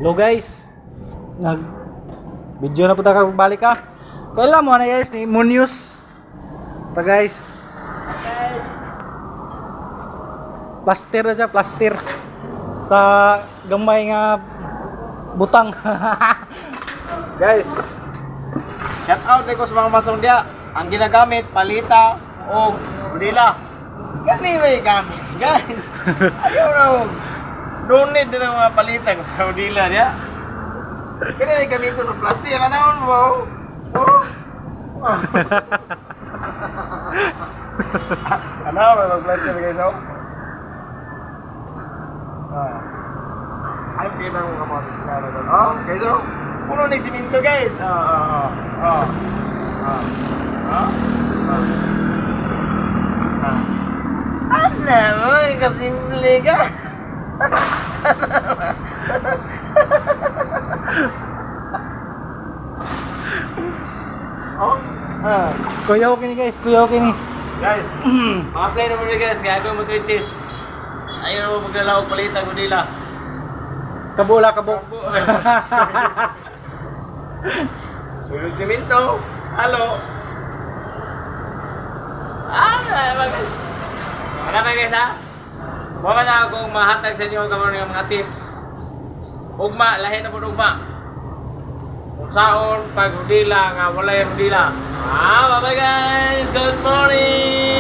Hello guys, nag video na po tayo balik ka. Kailan mo na guys ni Munyus. Pa guys. Plaster na siya, plaster sa gamay nga butang. Guys, shout out ko sa mga masong dia. Ang ginagamit palita o budila. Gani may gamit, guys. Ayaw na mo. Donate din ang mga palita ko sa budila dia. Kaya ay gamit ko ng plastic ang naon mo. Oh. Ano ba ng plastic guys? Ay, kita mo kapatid na doon. Oh, guys, oh. Puno ni siminto, guys. Alam mo, kasimple ka. Kuyaw kini guys, kuyaw kini. Guys, mga-play naman rin guys, gagawin mo ito ayaw mo maglalawag palita ko nila. Kabula, kabo. Sulod siminto. Halo. Ano ba guys ha? Mga na akong mahatag sa inyo kamar ng mga tips. Ugma, lahi na po ugma. Kung saon, pag hudila nga, wala yung hudila. Bye bye guys! Good morning!